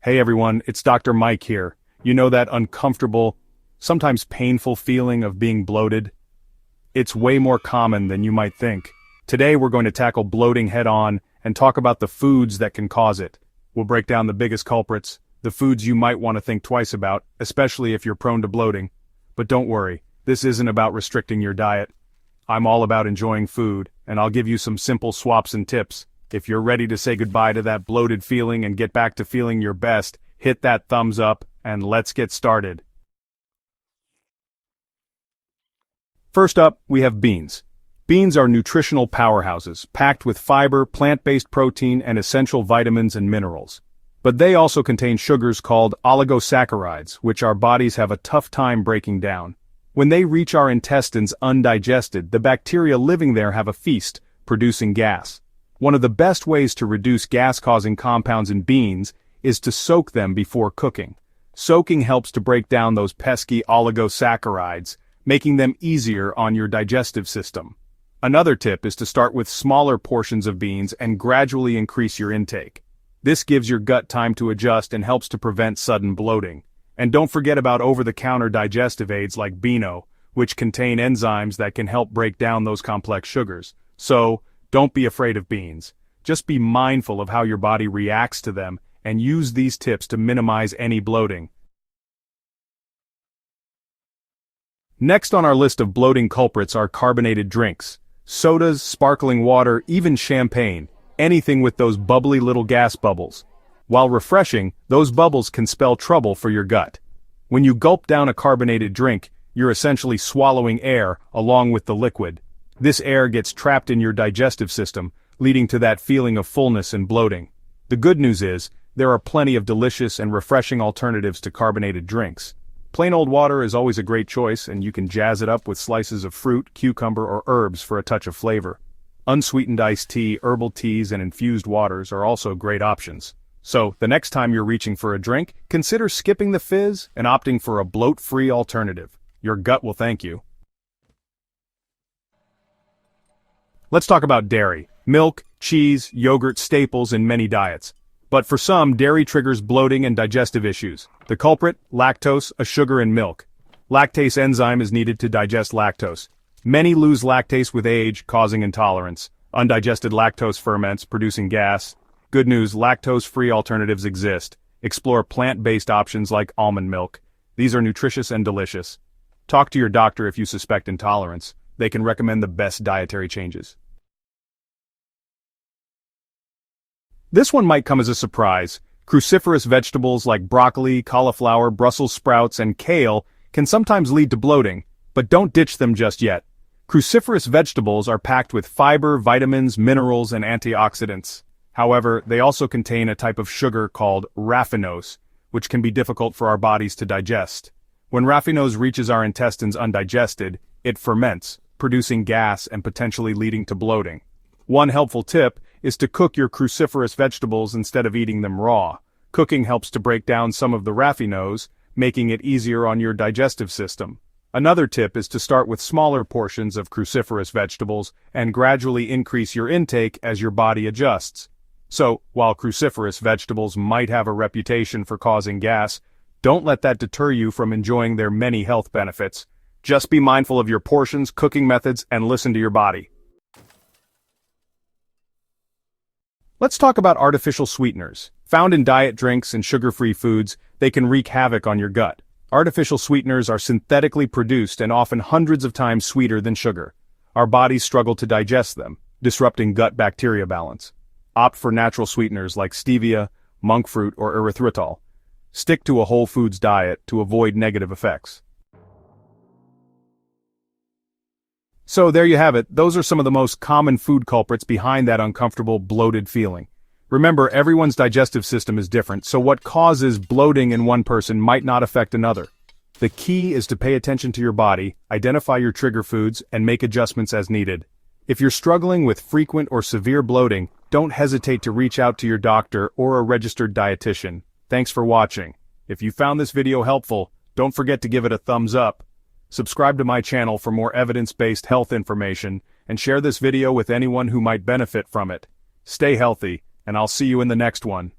Hey everyone, it's Dr. Mike here. You know that uncomfortable, sometimes painful feeling of being bloated? It's way more common than you might think. Today we're going to tackle bloating head-on and talk about the foods that can cause it. We'll break down the biggest culprits, the foods you might want to think twice about, especially if you're prone to bloating. But don't worry, this isn't about restricting your diet. I'm all about enjoying food, and I'll give you some simple swaps and tips. If you're ready to say goodbye to that bloated feeling and get back to feeling your best, hit that thumbs up, and let's get started. First up, we have beans. Beans are nutritional powerhouses, packed with fiber, plant-based protein, and essential vitamins and minerals. But they also contain sugars called oligosaccharides, which our bodies have a tough time breaking down. When they reach our intestines undigested, the bacteria living there have a feast, producing gas. One of the best ways to reduce gas-causing compounds in beans is to soak them before cooking. Soaking helps to break down those pesky oligosaccharides, making them easier on your digestive system. Another tip is to start with smaller portions of beans and gradually increase your intake. This gives your gut time to adjust and helps to prevent sudden bloating. And don't forget about over-the-counter digestive aids like Beano, which contain enzymes that can help break down those complex sugars. So, don't be afraid of beans. Just be mindful of how your body reacts to them and use these tips to minimize any bloating. Next on our list of bloating culprits are carbonated drinks. Sodas, sparkling water, even champagne. Anything with those bubbly little gas bubbles. While refreshing, those bubbles can spell trouble for your gut. When you gulp down a carbonated drink, you're essentially swallowing air along with the liquid. This air gets trapped in your digestive system, leading to that feeling of fullness and bloating. The good news is, there are plenty of delicious and refreshing alternatives to carbonated drinks. Plain old water is always a great choice, and you can jazz it up with slices of fruit, cucumber, or herbs for a touch of flavor. Unsweetened iced tea, herbal teas, and infused waters are also great options. So, the next time you're reaching for a drink, consider skipping the fizz and opting for a bloat-free alternative. Your gut will thank you. Let's talk about dairy. Milk, cheese, yogurt staples in many diets. But for some, dairy triggers bloating and digestive issues. The culprit, lactose, a sugar in milk. Lactase enzyme is needed to digest lactose. Many lose lactase with age, causing intolerance. Undigested lactose ferments, producing gas. Good news, lactose-free alternatives exist. Explore plant-based options like almond milk. These are nutritious and delicious. Talk to your doctor if you suspect intolerance. They can recommend the best dietary changes. This one might come as a surprise. Cruciferous vegetables like broccoli, cauliflower, Brussels sprouts, and kale can sometimes lead to bloating, but don't ditch them just yet. Cruciferous vegetables are packed with fiber, vitamins, minerals, and antioxidants. However, they also contain a type of sugar called raffinose, which can be difficult for our bodies to digest. When raffinose reaches our intestines undigested, it ferments, producing gas and potentially leading to bloating. One helpful tip is to cook your cruciferous vegetables instead of eating them raw. Cooking helps to break down some of the raffinose, making it easier on your digestive system. Another tip is to start with smaller portions of cruciferous vegetables and gradually increase your intake as your body adjusts. So, while cruciferous vegetables might have a reputation for causing gas, don't let that deter you from enjoying their many health benefits. Just be mindful of your portions, cooking methods, and listen to your body. Let's talk about artificial sweeteners. Found in diet drinks and sugar-free foods, they can wreak havoc on your gut. Artificial sweeteners are synthetically produced and often hundreds of times sweeter than sugar. Our bodies struggle to digest them, disrupting gut bacteria balance. Opt for natural sweeteners like stevia, monk fruit, or erythritol. Stick to a whole foods diet to avoid negative effects. So there you have it. Those are some of the most common food culprits behind that uncomfortable, bloated feeling. Remember, everyone's digestive system is different, so what causes bloating in one person might not affect another. The key is to pay attention to your body, identify your trigger foods, and make adjustments as needed. If you're struggling with frequent or severe bloating, don't hesitate to reach out to your doctor or a registered dietitian. Thanks for watching. If you found this video helpful, don't forget to give it a thumbs up. Subscribe to my channel for more evidence-based health information, and share this video with anyone who might benefit from it. Stay healthy, and I'll see you in the next one.